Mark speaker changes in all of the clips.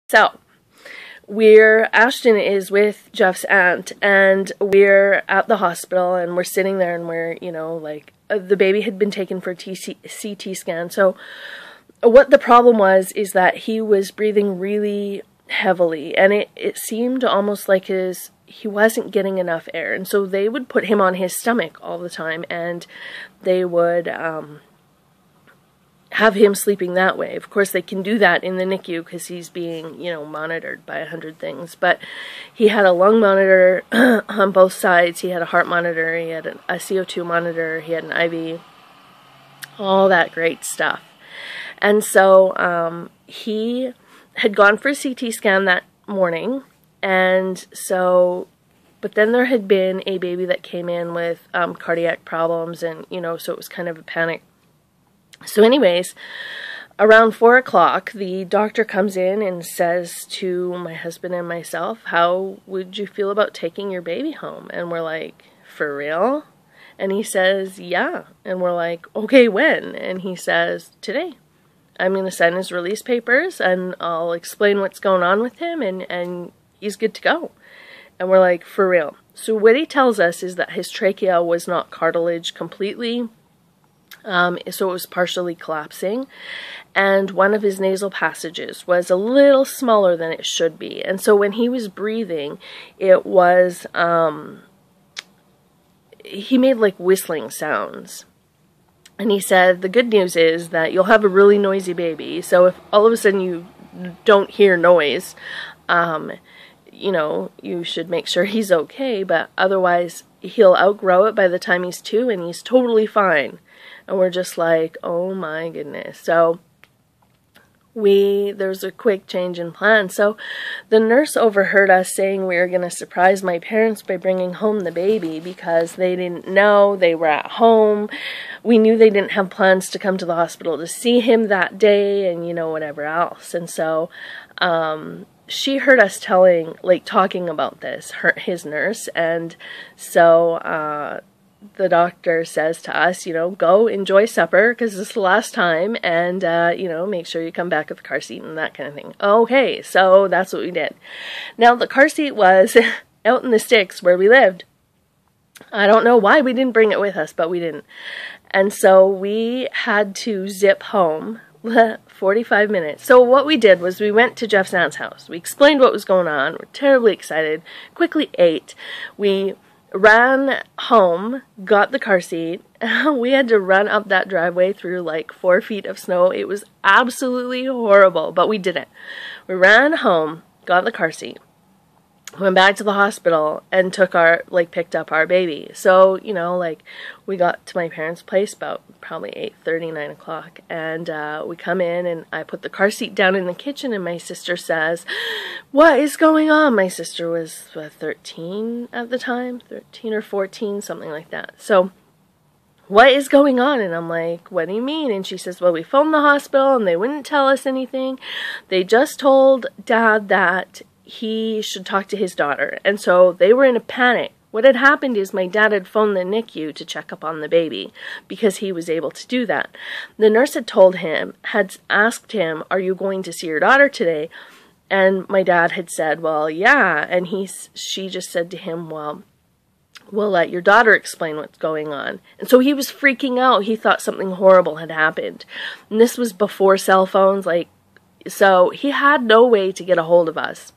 Speaker 1: So, Ashton is with Jeff's aunt, and we're at the hospital, and we're sitting there, and we're, like, the baby had been taken for a CT scan. So, what the problem was is that he was breathing really heavily, and it seemed almost like he wasn't getting enough air, and so they would put him on his stomach all the time, and they would, have him sleeping that way. Of course, they can do that in the NICU because he's being, monitored by 100 things. But he had a lung monitor on both sides. He had a heart monitor. He had a CO2 monitor. He had an IV. All that great stuff. And so he had gone for a CT scan that morning. And so, but then there had been a baby that came in with cardiac problems. And, so it was kind of a panic. So anyways, around 4 o'clock, the doctor comes in and says to my husband and myself, how would you feel about taking your baby home? And we're like, for real? And he says, yeah. And we're like, okay, when? And he says, today. I'm going to sign his release papers, and I'll explain what's going on with him, and he's good to go. And we're like, for real? So what he tells us is that his trachea was not cartilage completely. So it was partially collapsing, and one of his nasal passages was a little smaller than it should be, and so when he was breathing, it was, he made like whistling sounds. And he said, the good news is that you'll have a really noisy baby, so if all of a sudden you don't hear noise, you should make sure he's okay, but otherwise he'll outgrow it by the time he's 2, and he's totally fine. And we're just like, oh my goodness. So there's a quick change in plan. So the nurse overheard us saying we were going to surprise my parents by bringing home the baby because they didn't know, they were at home. We knew they didn't have plans to come to the hospital to see him that day and, whatever else. And so she heard us talking about this, his nurse. And so the doctor says to us, go enjoy supper because this is the last time, and, make sure you come back with the car seat and that kind of thing. Okay, so that's what we did. Now, the car seat was out in the sticks where we lived. I don't know why we didn't bring it with us, but we didn't. And so we had to zip home 45 minutes. So what we did was we went to Jeff's aunt's house. We explained what was going on. We're terribly excited. Quickly ate. We ran home, got the car seat. We had to run up that driveway through like 4 feet of snow. It was absolutely horrible, but we did it. We ran home, got the car seat, went back to the hospital, and picked up our baby. So, we got to my parents' place about probably 8:30, 9 o'clock, and we come in, and I put the car seat down in the kitchen, and my sister says, what is going on? My sister was 13 at the time, 13 or 14, something like that. So, what is going on? And I'm like, what do you mean? And she says, well, we phoned the hospital, and they wouldn't tell us anything. They just told Dad that he should talk to his daughter. And so they were in a panic. What had happened is my dad had phoned the NICU to check up on the baby because he was able to do that. The nurse had asked him, are you going to see your daughter today? And my dad had said, well, yeah. And she just said to him, well, we'll let your daughter explain what's going on. And so he was freaking out. He thought something horrible had happened. And this was before cell phones, so he had no way to get a hold of us.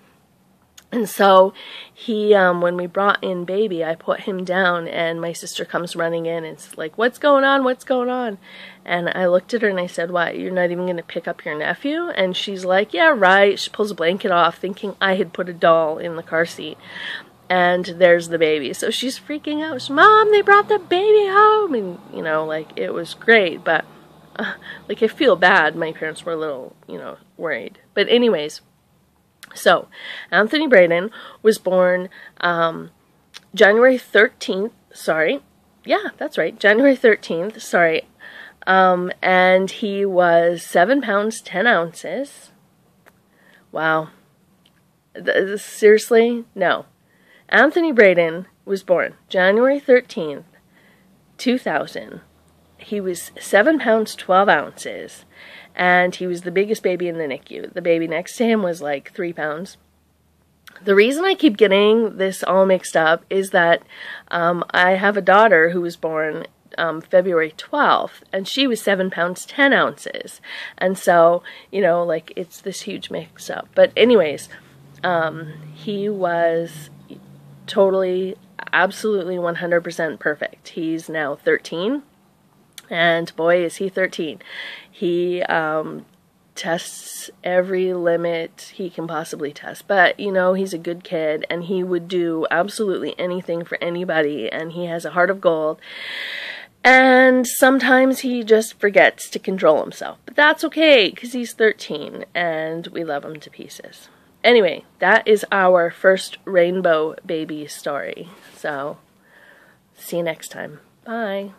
Speaker 1: And so he, when we brought in baby, I put him down, and my sister comes running in, and it's like, what's going on? What's going on? And I looked at her and I said, what, you're not even going to pick up your nephew? And she's like, yeah, right. She pulls a blanket off, thinking I had put a doll in the car seat. And there's the baby. So she's freaking out. She's, Mom, they brought the baby home. And, it was great. But, I feel bad. My parents were a little, worried. But anyways. So, Anthony Braden was born January 13th, yeah, that's right, January 13th, and he was 7 pounds, 10 ounces. Wow. Seriously? No. Anthony Braden was born January 13th, 2000. He was 7 pounds, 12 ounces. and he was the biggest baby in the NICU. The baby next to him was like 3 pounds. The reason I keep getting this all mixed up is that I have a daughter who was born February 12th, and she was 7 pounds 10 ounces. And so, you know, like, it's this huge mix up. But anyways, he was totally, absolutely 100% perfect. He's now 13, and boy, is he 13. He tests every limit he can possibly test, but you know, he's a good kid, and he would do absolutely anything for anybody, and he has a heart of gold. And sometimes he just forgets to control himself, but that's okay because he's 13 and we love him to pieces. Anyway, that is our first rainbow baby story. So, see you next time. Bye.